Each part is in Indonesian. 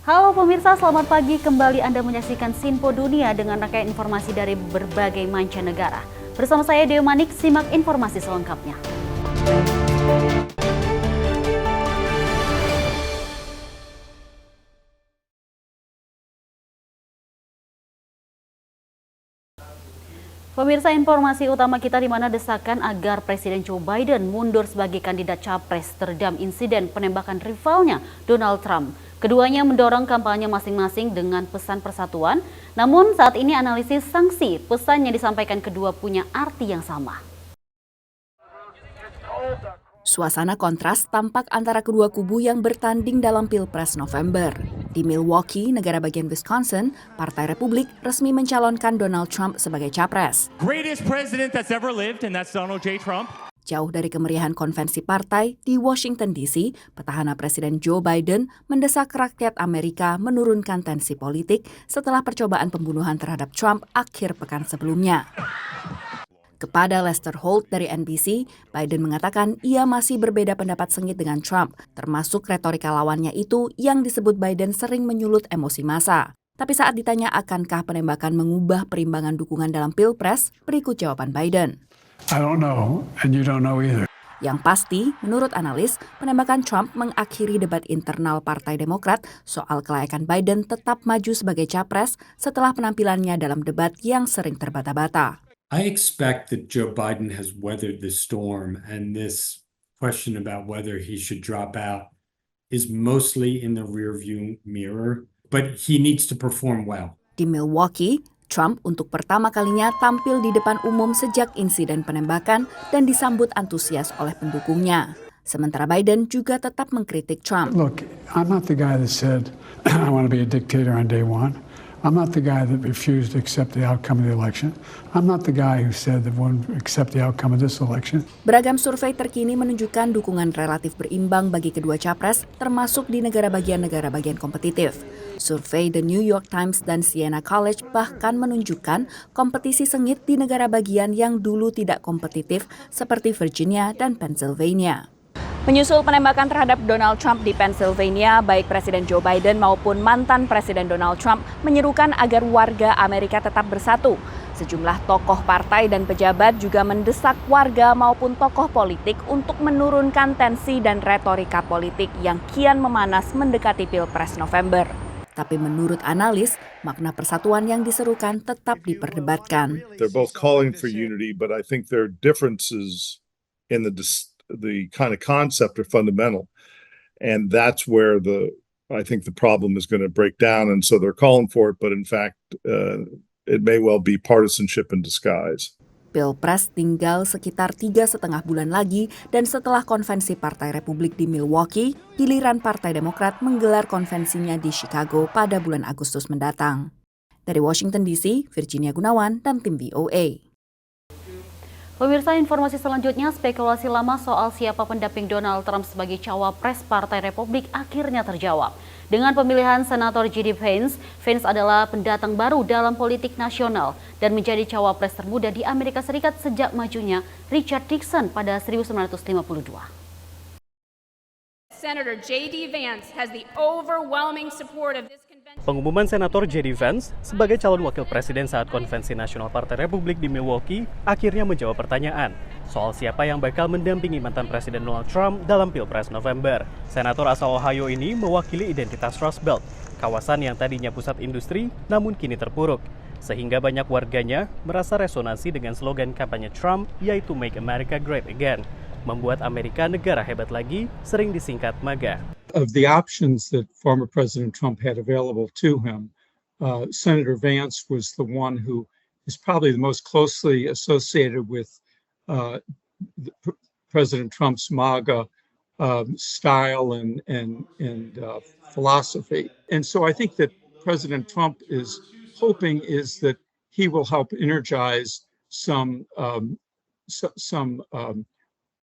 Halo pemirsa, selamat pagi. Kembali Anda menyaksikan Sinpo Dunia dengan rangkaian informasi dari berbagai mancanegara. Bersama saya Deo Manik, simak informasi selengkapnya. Pemirsa, informasi utama kita di mana desakan agar Presiden Joe Biden mundur sebagai kandidat capres teredam insiden penembakan rivalnya Donald Trump. Keduanya mendorong kampanye masing-masing dengan pesan persatuan, namun saat ini analisis sanksi pesan yang disampaikan kedua punya arti yang sama. Suasana kontras tampak antara kedua kubu yang bertanding dalam Pilpres November. Di Milwaukee, negara bagian Wisconsin, Partai Republik resmi mencalonkan Donald Trump sebagai capres. Greatest president that's ever lived, and that's Donald J. Trump. Jauh dari kemeriahan konvensi partai, di Washington DC, petahana Presiden Joe Biden mendesak rakyat Amerika menurunkan tensi politik setelah percobaan pembunuhan terhadap Trump akhir pekan sebelumnya. Kepada Lester Holt dari NBC, Biden mengatakan ia masih berbeda pendapat sengit dengan Trump, termasuk retorika lawannya itu yang disebut Biden sering menyulut emosi massa. Tapi saat ditanya akankah penembakan mengubah perimbangan dukungan dalam Pilpres, berikut jawaban Biden. I don't know, and you don't know either. Yang pasti, menurut analis, penembakan Trump mengakhiri debat internal Partai Demokrat soal kelayakan Biden tetap maju sebagai capres setelah penampilannya dalam debat yang sering terbata-bata. I expect that Joe Biden has weathered the storm, and this question about whether he should drop out is mostly in the rearview mirror, but he needs to perform well. Di Milwaukee, Trump untuk pertama kalinya tampil di depan umum sejak insiden penembakan dan disambut antusias oleh pendukungnya. Sementara Biden juga tetap mengkritik Trump. Look, I'm not the guy that said I want to be a dictator on day one. I'm not the guy that refused to accept the outcome of the election. I'm not the guy who said that wouldn't accept the outcome of this election. Beragam survei terkini menunjukkan dukungan relatif berimbang bagi kedua capres, termasuk di negara bagian kompetitif. Survei The New York Times dan Siena College bahkan menunjukkan kompetisi sengit di negara bagian yang dulu tidak kompetitif seperti Virginia dan Pennsylvania. Menyusul penembakan terhadap Donald Trump di Pennsylvania, baik Presiden Joe Biden maupun mantan Presiden Donald Trump menyerukan agar warga Amerika tetap bersatu. Sejumlah tokoh partai dan pejabat juga mendesak warga maupun tokoh politik untuk menurunkan tensi dan retorika politik yang kian memanas mendekati Pilpres November. Tapi menurut analis, makna persatuan yang diserukan tetap diperdebatkan. They're both calling for unity, but I think there are differences in the kind of concept are fundamental, and that's where I think the problem is going to break down. And so they're calling for it, but in fact, it may well be partisanship in disguise. Pilpres tinggal sekitar 3,5 bulan lagi, dan setelah konvensi Partai Republik di Milwaukee, giliran Partai Demokrat menggelar konvensinya di Chicago pada bulan Agustus mendatang. Dari Washington DC, Virginia Gunawan dan tim VOA. Pemirsa, informasi selanjutnya, spekulasi lama soal siapa pendamping Donald Trump sebagai cawapres Partai Republik akhirnya terjawab. Dengan pemilihan Senator J.D. Vance, Vance adalah pendatang baru dalam politik nasional dan menjadi cawapres termuda di Amerika Serikat sejak majunya Richard Nixon pada 1952. Senator J.D. Vance has the overwhelming support of this convention. Pengumuman Senator J.D. Vance sebagai calon wakil presiden saat Konvensi Nasional Partai Republik di Milwaukee akhirnya menjawab pertanyaan soal siapa yang bakal mendampingi mantan Presiden Donald Trump dalam Pilpres November. Senator asal Ohio ini mewakili identitas Rust Belt, kawasan yang tadinya pusat industri namun kini terpuruk, sehingga banyak warganya merasa resonansi dengan slogan kampanye Trump yaitu Make America Great Again. Membuat Amerika negara hebat lagi, sering disingkat MAGA. Of the options that former President Trump had available to him, Senator Vance was the one who is probably the most closely associated with President Trump's MAGA style and philosophy. And so I think that President Trump is hoping is that he will help energize some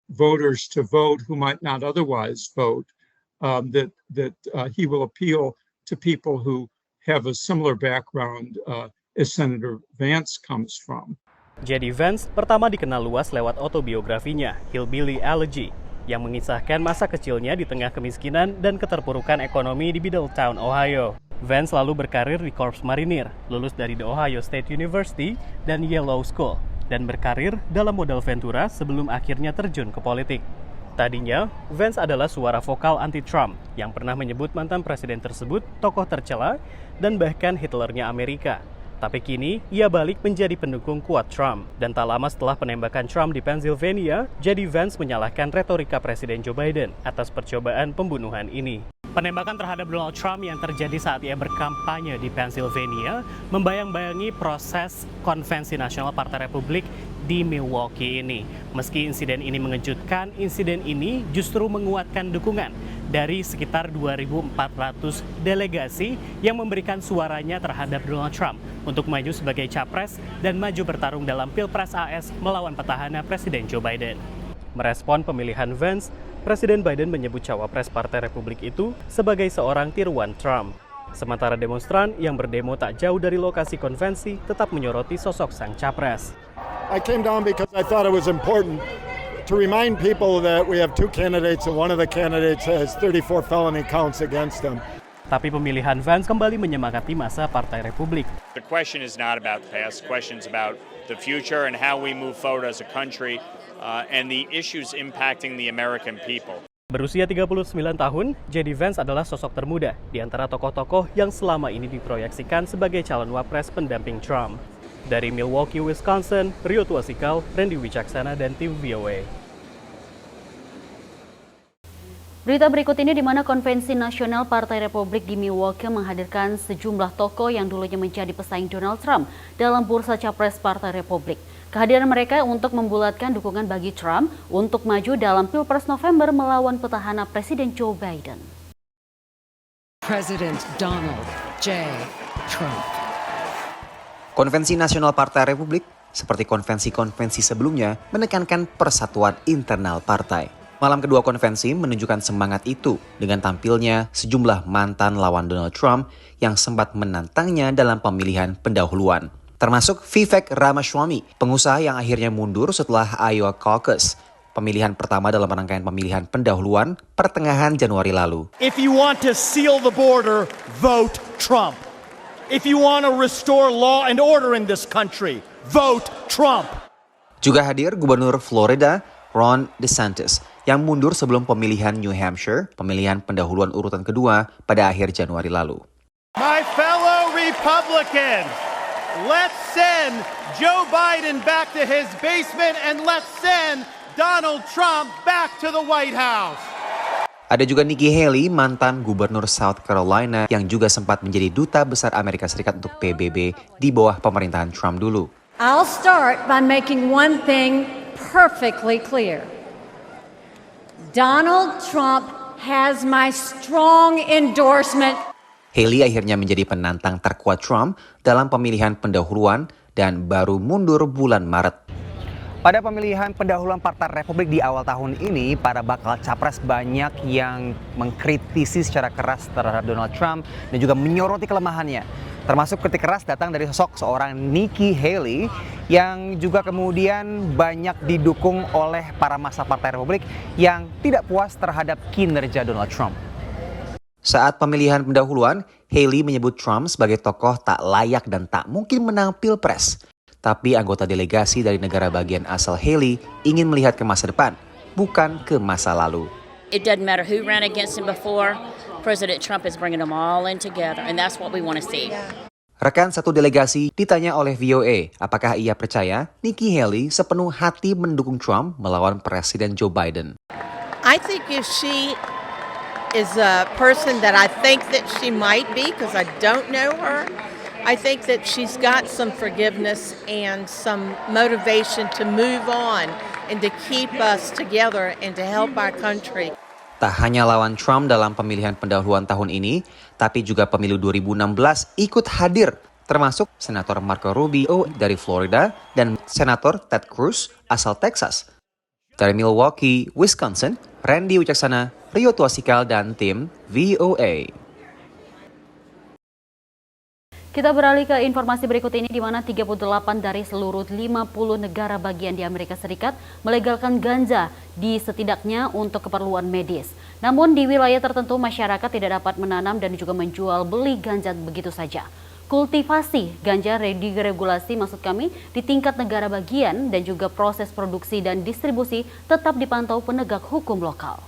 voters to vote who might not otherwise vote, that he will appeal to people who have a similar background as Senator Vance comes from. J.D. Vance pertama dikenal luas lewat autobiografinya, Hillbilly Elegy. yang mengisahkan masa kecilnya di tengah kemiskinan dan keterpurukan ekonomi di Middletown, Ohio. Vance lalu berkarir di Korps Marinir, lulus dari The Ohio State University dan Yale Law School, dan berkarir dalam modal Ventura sebelum akhirnya terjun ke politik. Tadinya, Vance adalah suara vokal anti-Trump yang pernah menyebut mantan presiden tersebut tokoh tercela dan bahkan Hitlernya Amerika. Tapi kini, ia balik menjadi pendukung kuat Trump. Dan tak lama setelah penembakan Trump di Pennsylvania, J.D. Vance menyalahkan retorika Presiden Joe Biden atas percobaan pembunuhan ini. Penembakan terhadap Donald Trump yang terjadi saat ia berkampanye di Pennsylvania membayang-bayangi proses Konvensi Nasional Partai Republik di Milwaukee ini. Meski insiden ini mengejutkan, insiden ini justru menguatkan dukungan dari sekitar 2.400 delegasi yang memberikan suaranya terhadap Donald Trump untuk maju sebagai capres dan maju bertarung dalam Pilpres AS melawan petahana Presiden Joe Biden. Merespon pemilihan Vance, Presiden Biden menyebut cawapres Partai Republik itu sebagai seorang tiruan Trump. Sementara demonstran yang berdemo tak jauh dari lokasi konvensi tetap menyoroti sosok sang capres. I came down because I thought it was important to remind people that we have two candidates and one of the candidates has 34 felony counts against them. Tapi pemilihan Vance kembali menyemangati masa Partai Republik. The question is not about the past, the question is about the future and how we move forward as a country and the issues impacting the American people. Berusia 39 tahun, J.D. Vance adalah sosok termuda di antara tokoh-tokoh yang selama ini diproyeksikan sebagai calon wapres pendamping Trump. Dari Milwaukee, Wisconsin, Rio Tuasikal, Randy Wicaksana, dan tim VOA. Berita berikut ini di mana Konvensi Nasional Partai Republik di Milwaukee menghadirkan sejumlah tokoh yang dulunya menjadi pesaing Donald Trump dalam bursa capres Partai Republik. Kehadiran mereka untuk membulatkan dukungan bagi Trump untuk maju dalam Pilpres November melawan petahana Presiden Joe Biden. President Donald J. Trump. Konvensi Nasional Partai Republik, seperti konvensi-konvensi sebelumnya, menekankan persatuan internal partai. Malam kedua konvensi menunjukkan semangat itu dengan tampilnya sejumlah mantan lawan Donald Trump yang sempat menantangnya dalam pemilihan pendahuluan. Termasuk Vivek Ramaswamy, pengusaha yang akhirnya mundur setelah Iowa Caucus, pemilihan pertama dalam rangkaian pemilihan pendahuluan pertengahan Januari lalu. If you want to seal the border, vote Trump. If you want to restore law and order in this country, vote Trump. Juga hadir Gubernur Florida, Ron DeSantis, yang mundur sebelum pemilihan New Hampshire, pemilihan pendahuluan urutan kedua pada akhir Januari lalu. My fellow Republicans, let's send Joe Biden back to his basement and let's send Donald Trump back to the White House. Ada juga Nikki Haley, mantan gubernur South Carolina yang juga sempat menjadi duta besar Amerika Serikat untuk PBB di bawah pemerintahan Trump dulu. I'll start by making one thing perfectly clear. Donald Trump has my strong endorsement. Haley akhirnya menjadi penantang terkuat Trump dalam pemilihan pendahuluan dan baru mundur bulan Maret. Pada pemilihan pendahuluan Partai Republik di awal tahun ini, para bakal capres banyak yang mengkritisi secara keras terhadap Donald Trump dan juga menyoroti kelemahannya. Termasuk kritik keras datang dari sosok seorang Nikki Haley yang juga kemudian banyak didukung oleh para massa Partai Republik yang tidak puas terhadap kinerja Donald Trump. Saat pemilihan pendahuluan, Haley menyebut Trump sebagai tokoh tak layak dan tak mungkin menang Pilpres. Tapi anggota delegasi dari negara bagian asal Haley ingin melihat ke masa depan, bukan ke masa lalu. It doesn't matter who ran against him before, President Trump is bringing them all in together, and that's what we want to see. Rekan satu delegasi ditanya oleh VOA apakah ia percaya Nikki Haley sepenuh hati mendukung Trump melawan Presiden Joe Biden. I think if she is a person that I think that she might be, because I don't know her, I think that she's got some forgiveness and some motivation to move on and to keep us together and to help our country. Tak hanya lawan Trump dalam pemilihan pendahuluan tahun ini, tapi juga pemilu 2016 ikut hadir, termasuk Senator Marco Rubio dari Florida dan Senator Ted Cruz asal Texas. Dari Milwaukee, Wisconsin, Randy Wicaksana, Rio Tuasikal, dan tim VOA. Kita beralih ke informasi berikut ini di mana 38 dari seluruh 50 negara bagian di Amerika Serikat melegalkan ganja di setidaknya untuk keperluan medis. Namun di wilayah tertentu masyarakat tidak dapat menanam dan juga menjual beli ganja begitu saja. Kultivasi ganja diregulasi maksud kami di tingkat negara bagian dan juga proses produksi dan distribusi tetap dipantau penegak hukum lokal.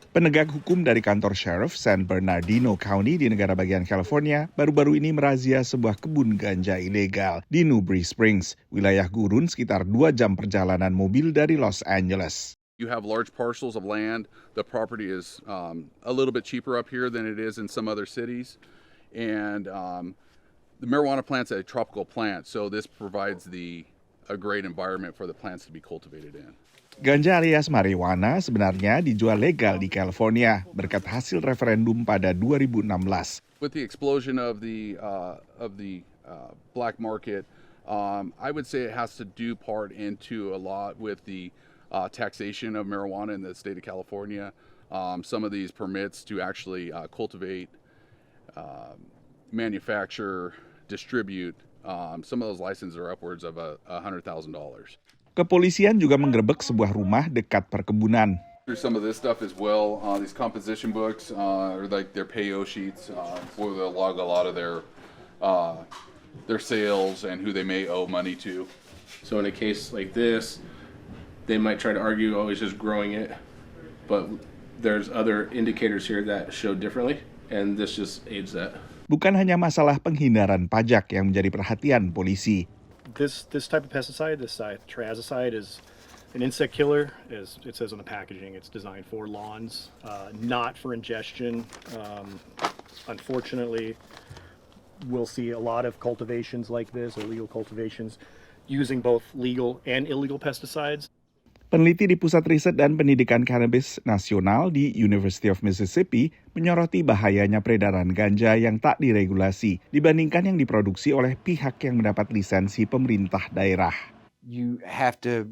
Penegak hukum dari kantor Sheriff San Bernardino County di negara bagian California baru-baru ini merazia sebuah kebun ganja ilegal di Newberry Springs, wilayah gurun sekitar 2 jam perjalanan mobil dari Los Angeles. You have large parcels of land. The property is a little bit cheaper up here than it is in some other cities. And the marijuana plant's a tropical plant, so this provides a great environment for the plants to be cultivated in. Ganja alias marijuana sebenarnya dijual legal di California berkat hasil referendum pada 2016. With the explosion of the black market, I would say it has to do part into a lot with the taxation of marijuana in the state of California. Some of these permits to actually cultivate, manufacture, distribute, some of those licenses are upwards of $100,000. Kepolisian juga menggerebek sebuah rumah dekat perkebunan. Some of this stuff as well, these composition books or like their payo sheets, where they'll log a lot of their sales and who they may owe money to. So in a case like this, they might try to argue, oh, he's just growing it, but there's other indicators here that show differently, and this just aids that. Bukan hanya masalah penghindaran pajak yang menjadi perhatian polisi. This type of pesticide, this triazicide, is an insect killer. As it says on the packaging, it's designed for lawns, not for ingestion. Unfortunately, we'll see a lot of cultivations like this, illegal cultivations, using both legal and illegal pesticides. Peneliti di Pusat Riset dan Pendidikan Cannabis Nasional di University of Mississippi menyoroti bahayanya peredaran ganja yang tak diregulasi dibandingkan yang diproduksi oleh pihak yang mendapat lisensi pemerintah daerah. You have to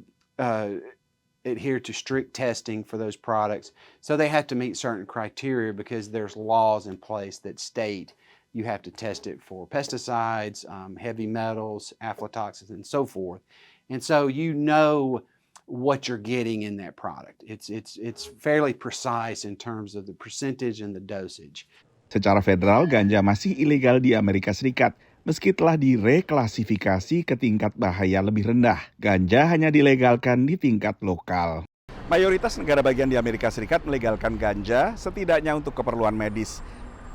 adhere to strict testing for those products. So they have to meet certain criteria because there's laws in place that state you have to test it for pesticides, heavy metals, aflatoxins, and so forth. And so you know what you're getting in that product. It's fairly precise in terms of the percentage and the dosage. Secara federal, ganja masih ilegal di Amerika Serikat. Meski telah direklasifikasi ke tingkat bahaya lebih rendah, ganja hanya dilegalkan di tingkat lokal. Mayoritas negara bagian di Amerika Serikat melegalkan ganja setidaknya untuk keperluan medis.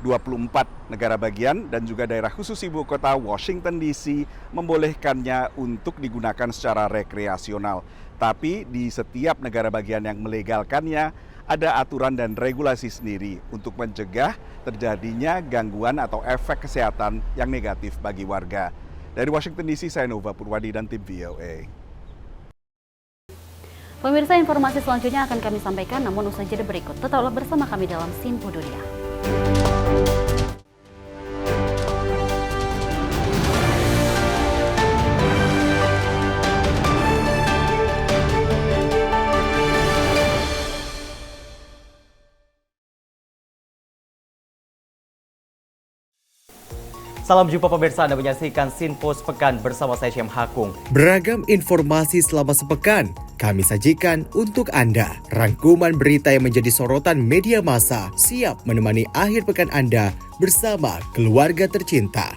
24 negara bagian dan juga daerah khusus ibu kota Washington DC membolehkannya untuk digunakan secara rekreasional. Tapi di setiap negara bagian yang melegalkannya, ada aturan dan regulasi sendiri untuk mencegah terjadinya gangguan atau efek kesehatan yang negatif bagi warga. Dari Washington DC, saya Nova Purwadi dan tim VOA. Pemirsa, informasi selanjutnya akan kami sampaikan, namun usai jeda berikut. Tetaplah bersama kami dalam Sinpo Dunia. Salam jumpa pemirsa, Anda menyaksikan Sinpo Sepekan bersama saya Syam Hakung. Beragam informasi selama sepekan kami sajikan untuk Anda. Rangkuman berita yang menjadi sorotan media massa siap menemani akhir pekan Anda bersama keluarga tercinta.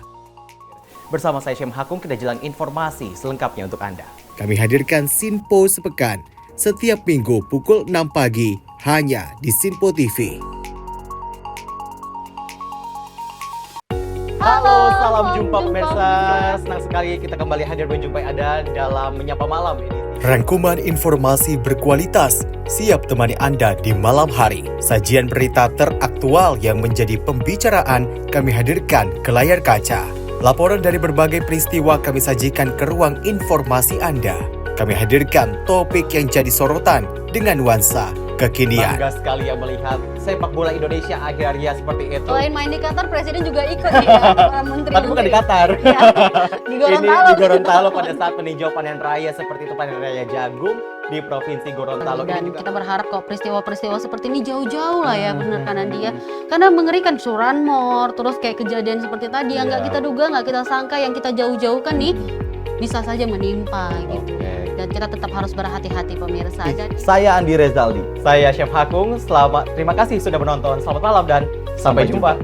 Bersama saya Syam Hakung, kita jelang informasi selengkapnya untuk Anda. Kami hadirkan Sinpo Sepekan setiap minggu pukul 6 pagi hanya di Sinpo TV. Halo, salam jumpa pemirsa. Senang sekali kita kembali hadir menjumpai Anda dalam Menyapa Malam ini. Rangkuman informasi berkualitas siap temani Anda di malam hari. Sajian berita teraktual yang menjadi pembicaraan kami hadirkan ke layar kaca. Laporan dari berbagai peristiwa kami sajikan ke ruang informasi Anda. Kami hadirkan topik yang jadi sorotan dengan nuansa kekinian. Bangga sekali ya melihat sepak bola Indonesia agraria seperti itu. Selain main di Qatar, Presiden juga ikut ya, para menteri. Tapi bukan di Qatar. Ya, di Gorontalo. Ini di Gorontalo pada saat meninjau panen raya seperti itu, panen raya jagung di Provinsi Gorontalo. Dan kita berharap kok peristiwa-peristiwa seperti ini jauh-jauh lah ya, benar kan dia. Karena mengerikan curanmor, terus kayak kejadian seperti tadi yang nggak kita duga, nggak kita sangka, yang kita jauh-jauhkan nih bisa saja menimpa gitu. Dan kita tetap harus berhati-hati pemirsa. Saya Andi Rezaldi, saya Chef Hakung. Terima kasih sudah menonton. Selamat malam dan sampai jumpa.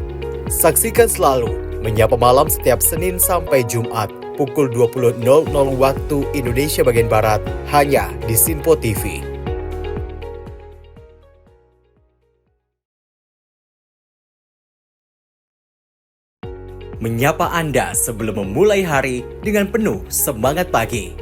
Saksikan selalu Menyapa Malam setiap Senin sampai Jumat pukul 20.00 waktu Indonesia bagian Barat hanya di Sinpo TV. Menyapa Anda sebelum memulai hari dengan penuh semangat pagi.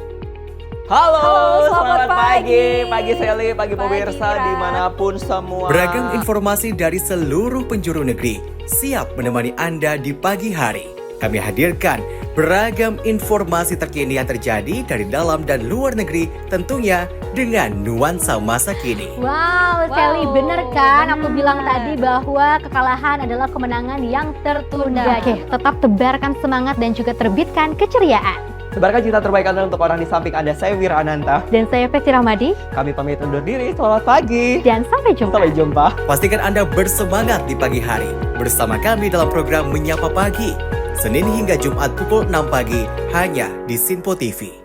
Halo, selamat pagi. Pagi Sally, pagi pemirsa dimanapun semua. Beragam informasi dari seluruh penjuru negeri siap menemani Anda di pagi hari. Kami hadirkan beragam informasi terkini yang terjadi dari dalam dan luar negeri, tentunya dengan nuansa masa kini. Wow, Sally, bener kan? Aku bilang tadi bahwa kekalahan adalah kemenangan yang tertunda. Oke, tetap tebarkan semangat dan juga terbitkan keceriaan. Sebarkan cerita terbaik Anda untuk orang di samping Anda. Saya Wira Ananta. Dan saya Festi Rahmadi. Kami pamit undur diri. Selamat pagi. Dan sampai jumpa. Sampai jumpa. Pastikan Anda bersemangat di pagi hari bersama kami dalam program Menyapa Pagi. Senin hingga Jumat pukul 6 pagi hanya di Sinpo TV.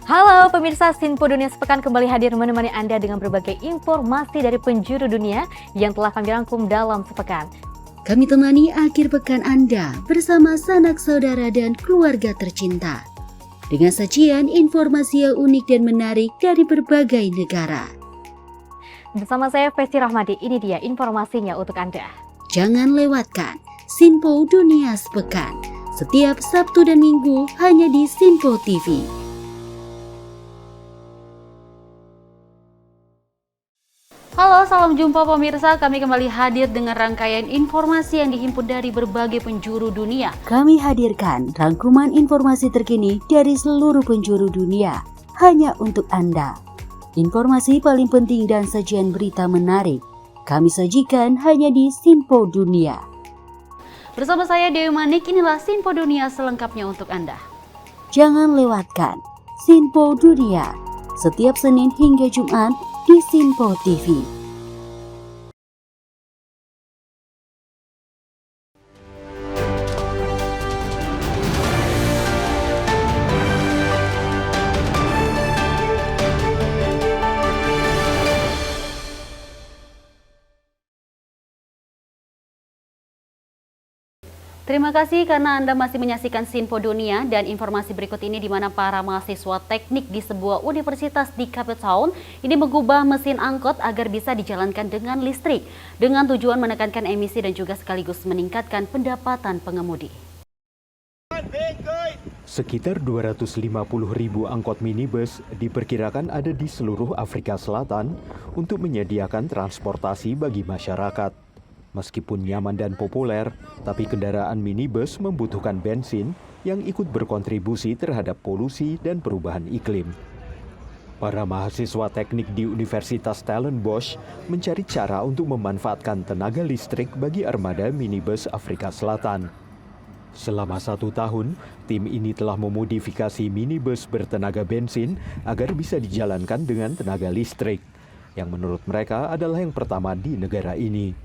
Halo pemirsa, Sinpo Dunia Sepekan kembali hadir menemani Anda dengan berbagai informasi dari penjuru dunia yang telah kami rangkum dalam sepekan. Kami temani akhir pekan Anda bersama sanak saudara dan keluarga tercinta. Dengan sajian informasi yang unik dan menarik dari berbagai negara. Bersama saya Festi Rahmadi, ini dia informasinya untuk Anda. Jangan lewatkan Sinpo Dunia Sepekan setiap Sabtu dan Minggu hanya di Sinpo TV. Halo, salam jumpa pemirsa. Kami kembali hadir dengan rangkaian informasi yang dihimpun dari berbagai penjuru dunia. Kami hadirkan rangkuman informasi terkini dari seluruh penjuru dunia hanya untuk Anda. Informasi paling penting dan sajian berita menarik kami sajikan hanya di Sinpo Dunia. Bersama saya Dewi Manik, inilah Sinpo Dunia selengkapnya untuk Anda. Jangan lewatkan Sinpo Dunia setiap Senin hingga Jumat di Sinpo TV. Terima kasih karena Anda masih menyaksikan Sinpo Dunia, dan informasi berikut ini di mana para mahasiswa teknik di sebuah universitas di Cape Town ini mengubah mesin angkot agar bisa dijalankan dengan listrik dengan tujuan menekankan emisi dan juga sekaligus meningkatkan pendapatan pengemudi. Sekitar 250.000 angkot minibus diperkirakan ada di seluruh Afrika Selatan untuk menyediakan transportasi bagi masyarakat. Meskipun nyaman dan populer, tapi kendaraan minibus membutuhkan bensin yang ikut berkontribusi terhadap polusi dan perubahan iklim. Para mahasiswa teknik di Universitas Stellenbosch mencari cara untuk memanfaatkan tenaga listrik bagi armada minibus Afrika Selatan. Selama 1 tahun, tim ini telah memodifikasi minibus bertenaga bensin agar bisa dijalankan dengan tenaga listrik, yang menurut mereka adalah yang pertama di negara ini.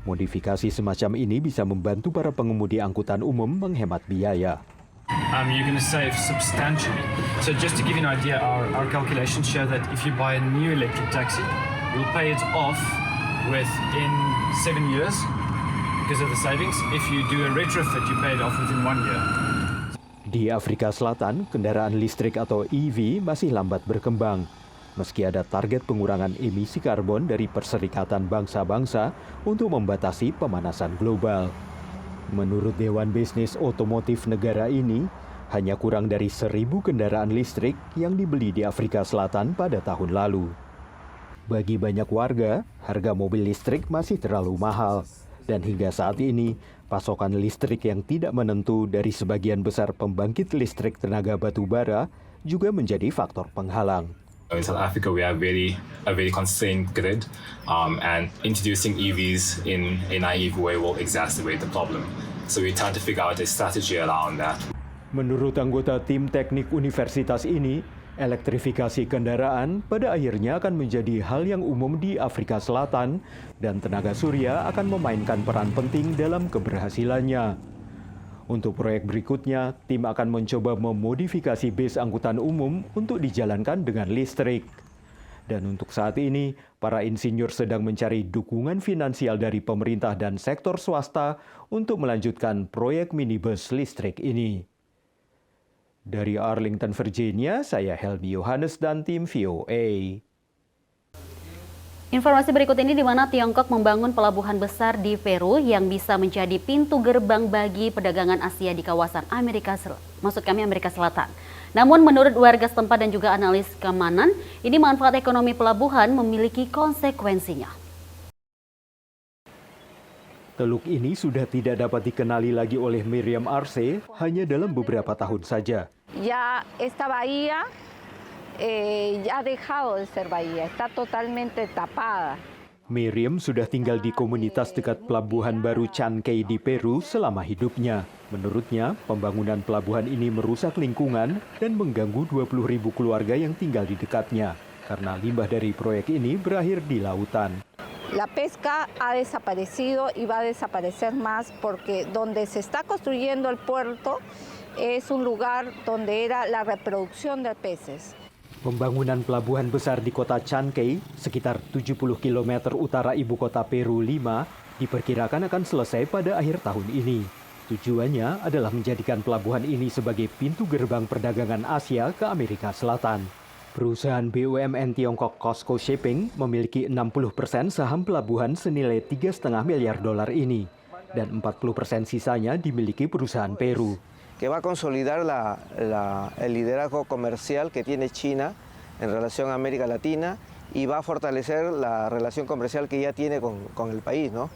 Modifikasi semacam ini bisa membantu para pengemudi angkutan umum menghemat biaya. You're going to save substantially. So just to give you an idea, our calculations show that if you buy a new electric taxi, you'll pay it off within 7 years because of the savings. If you do a retrofit, you pay it off within 1 year. Di Afrika Selatan, kendaraan listrik atau EV masih lambat berkembang. Meski ada target pengurangan emisi karbon dari Perserikatan Bangsa-Bangsa untuk membatasi pemanasan global. Menurut Dewan Bisnis Otomotif negara ini, hanya kurang dari 1.000 kendaraan listrik yang dibeli di Afrika Selatan pada tahun lalu. Bagi banyak warga, harga mobil listrik masih terlalu mahal. Dan hingga saat ini, pasokan listrik yang tidak menentu dari sebagian besar pembangkit listrik tenaga batu bara juga menjadi faktor penghalang. In South Africa, we have a very constrained grid, and introducing EVs in a naive way will exacerbate the problem. So we try to figure out a strategy around that. Menurut anggota tim teknik universitas ini, elektrifikasi kendaraan pada akhirnya akan menjadi hal yang umum di Afrika Selatan dan tenaga surya akan memainkan peran penting dalam keberhasilannya. Untuk proyek berikutnya, tim akan mencoba memodifikasi bis angkutan umum untuk dijalankan dengan listrik. Dan untuk saat ini, para insinyur sedang mencari dukungan finansial dari pemerintah dan sektor swasta untuk melanjutkan proyek minibus listrik ini. Dari Arlington, Virginia, saya Helmi Yohanes dan tim VOA. Informasi berikut ini di mana Tiongkok membangun pelabuhan besar di Peru yang bisa menjadi pintu gerbang bagi perdagangan Asia di kawasan Amerika Selatan. Namun menurut warga setempat dan juga analis keamanan, ini manfaat ekonomi pelabuhan memiliki konsekuensinya. Teluk ini sudah tidak dapat dikenali lagi oleh Miriam Arce hanya dalam beberapa tahun saja. Ya esta bahía ya ha dejado de ser bahía, está totalmente tapada. Miriam sudah tinggal di komunitas dekat pelabuhan baru Chancay di Peru selama hidupnya. Menurutnya, pembangunan pelabuhan ini merusak lingkungan dan mengganggu 20.000 keluarga yang tinggal di dekatnya karena limbah dari proyek ini berakhir di lautan. La pesca ha desaparecido y va a desaparecer más porque donde se está construyendo el puerto es un lugar donde era la reproducción de peces. Pembangunan pelabuhan besar di kota Chancay, sekitar 70 km utara ibu kota Peru Lima, diperkirakan akan selesai pada akhir tahun ini. Tujuannya adalah menjadikan pelabuhan ini sebagai pintu gerbang perdagangan Asia ke Amerika Selatan. Perusahaan BUMN Tiongkok COSCO Shipping memiliki 60% saham pelabuhan senilai 3,5 miliar dolar ini, dan 40% sisanya dimiliki perusahaan Peru. Que va a consolidar el liderazgo comercial que tiene China en relación a América Latina y va a fortalecer la relación comercial que ya tiene con el país, ¿no?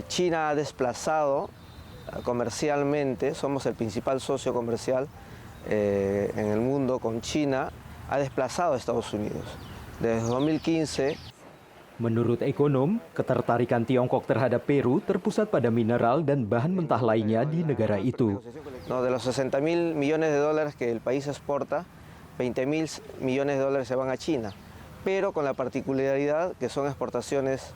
China ha desplazado comercialmente, somos el principal socio comercial en el mundo con China, ha desplazado a Estados Unidos. Desde 2015, menurut ekonom, ketertarikan Tiongkok terhadap Peru terpusat pada mineral dan bahan mentah lainnya di negara itu. no, de los 60.000 millones de dólares que el país exporta, 20.000 millones de dólares se van a China, pero con la particularidad que son exportaciones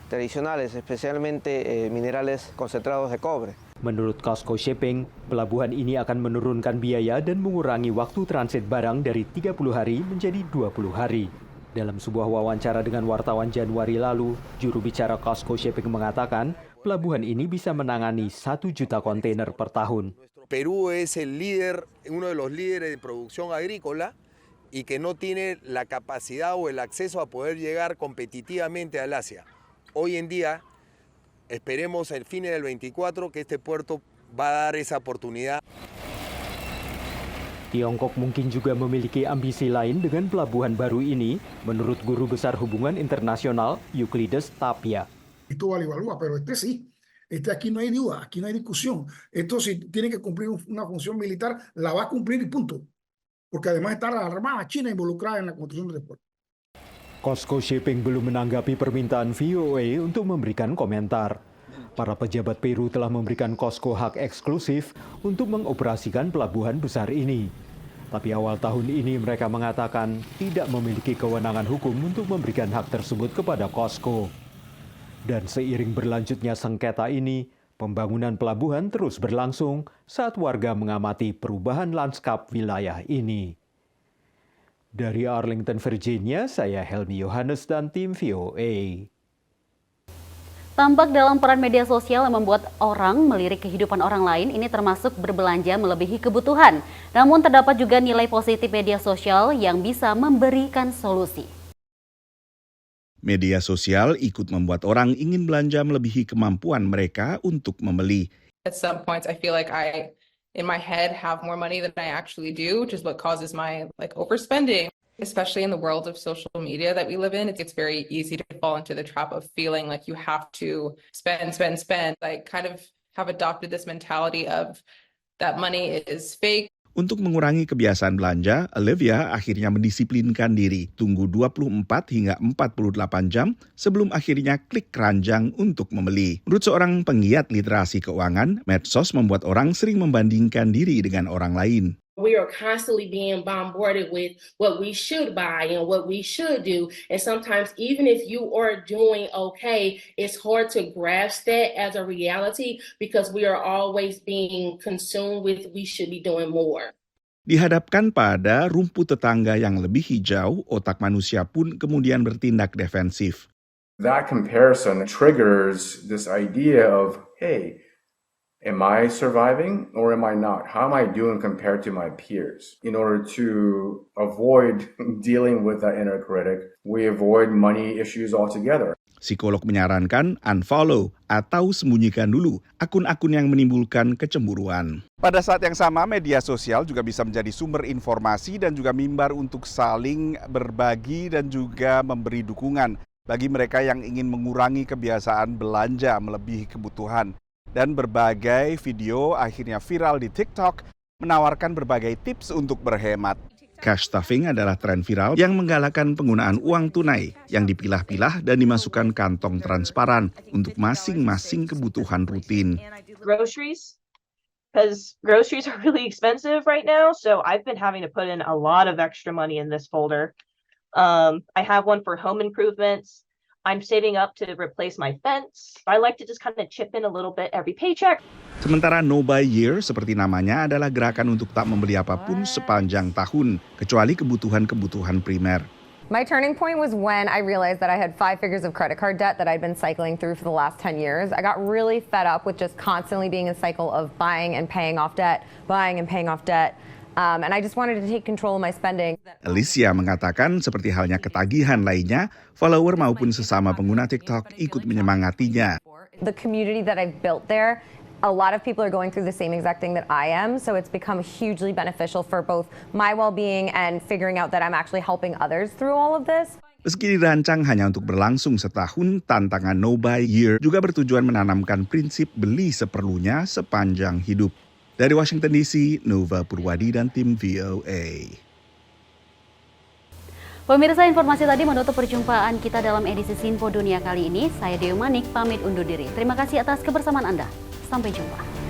tradicionales, especialmente minerales concentrados de cobre. Menurut COSCO Shipping, pelabuhan ini akan menurunkan biaya dan mengurangi waktu transit barang dari 30 hari menjadi 20 hari. Dalam sebuah wawancara dengan wartawan Januari lalu, juru bicara COSCO Shipping mengatakan pelabuhan ini bisa menangani 1 juta kontainer per tahun. Perú es el líder, uno de los líderes de producción agrícola y que no tiene la capacidad o el acceso a poder llegar competitivamente al Asia. Hoy en día, esperemos el fin del 24 que este puerto va a dar esa oportunidad. Tiongkok mungkin juga memiliki ambisi lain dengan pelabuhan baru ini, menurut Guru Besar Hubungan Internasional Euclides Tapia. Esto vale evalúa, pero sí. Aquí no hay duda, aquí no hay discusión. Esto si tiene que cumplir una función militar, la va a cumplir y punto. Porque además está la Armada China involucrada en la construcción del puerto. COSCO Shipping belum menanggapi permintaan VOA untuk memberikan komentar. Para pejabat Peru telah memberikan COSCO hak eksklusif untuk mengoperasikan pelabuhan besar ini. Tapi awal tahun ini mereka mengatakan tidak memiliki kewenangan hukum untuk memberikan hak tersebut kepada COSCO. Dan seiring berlanjutnya sengketa ini, pembangunan pelabuhan terus berlangsung saat warga mengamati perubahan lanskap wilayah ini. Dari Arlington, Virginia, saya Helmi Yohanes dan tim VOA. Tampak dalam peran media sosial yang membuat orang melirik kehidupan orang lain, ini termasuk berbelanja melebihi kebutuhan. Namun terdapat juga nilai positif media sosial yang bisa memberikan solusi. Media sosial ikut membuat orang ingin belanja melebihi kemampuan mereka untuk membeli. At some points I feel like I in my head have more money than I actually do, which is what causes my overspending. Especially in the world of social media that we live in, it's very easy to fall into the trap of feeling like you have to spend. I kind of have adopted this mentality of that money is fake. Untuk mengurangi kebiasaan belanja, Olivia akhirnya mendisiplinkan diri, tunggu 24 hingga 48 jam sebelum akhirnya klik keranjang untuk membeli. Menurut seorang penggiat literasi keuangan, medsos membuat orang sering membandingkan diri dengan orang lain. We are constantly being bombarded with what we should buy and what we should do. And sometimes even if you are doing okay, it's hard to grasp that as a reality because we are always being consumed with we should be doing more. Dihadapkan pada rumput tetangga yang lebih hijau, otak manusia pun kemudian bertindak defensif. That comparison triggers this idea of, hey, am I surviving or am I not? How am I doing compared to my peers? In order to avoid dealing with that inner critic, we avoid money issues altogether. Psikolog menyarankan unfollow atau sembunyikan dulu akun-akun yang menimbulkan kecemburuan. Pada saat yang sama, media sosial juga bisa menjadi sumber informasi dan juga mimbar untuk saling berbagi dan juga memberi dukungan bagi mereka yang ingin mengurangi kebiasaan belanja melebihi kebutuhan. Dan berbagai video akhirnya viral di TikTok menawarkan berbagai tips untuk berhemat. Cash stuffing adalah tren viral yang menggalakkan penggunaan uang tunai yang dipilah-pilah dan dimasukkan kantong transparan untuk masing-masing kebutuhan rutin. Groceries, because groceries are really expensive right now, so I've been having to put in a lot of extra money in this folder. I have one for home improvements. I'm saving up to replace my fence. I like to just kind of chip in a little bit every paycheck. Sementara No Buy Year seperti namanya adalah gerakan untuk tak membeli apapun sepanjang tahun, kecuali kebutuhan-kebutuhan primer. My turning point was when I realized that I had 5 figures of credit card debt that I'd been cycling through for the last 10 years. I got really fed up with just constantly being in a cycle of buying and paying off debt, buying and paying off debt. And I just wanted to take control of my spending. Alicia mengatakan seperti halnya ketagihan lainnya, follower maupun sesama pengguna TikTok ikut menyemangatinya. The community that I've built there, a lot of people are going through the same exact thing that I am, so it's become hugely beneficial for both my well-being and figuring out that I'm actually helping others through all of this. Meski dirancang hanya untuk berlangsung setahun, tantangan No Buy Year juga bertujuan menanamkan prinsip beli seperlunya sepanjang hidup. Dari Washington DC, Nova Purwadi dan tim VOA. Pemirsa, informasi tadi menutup perjumpaan kita dalam edisi Sinpo Dunia kali ini. Saya Dewi Manik pamit undur diri. Terima kasih atas kebersamaan Anda. Sampai jumpa.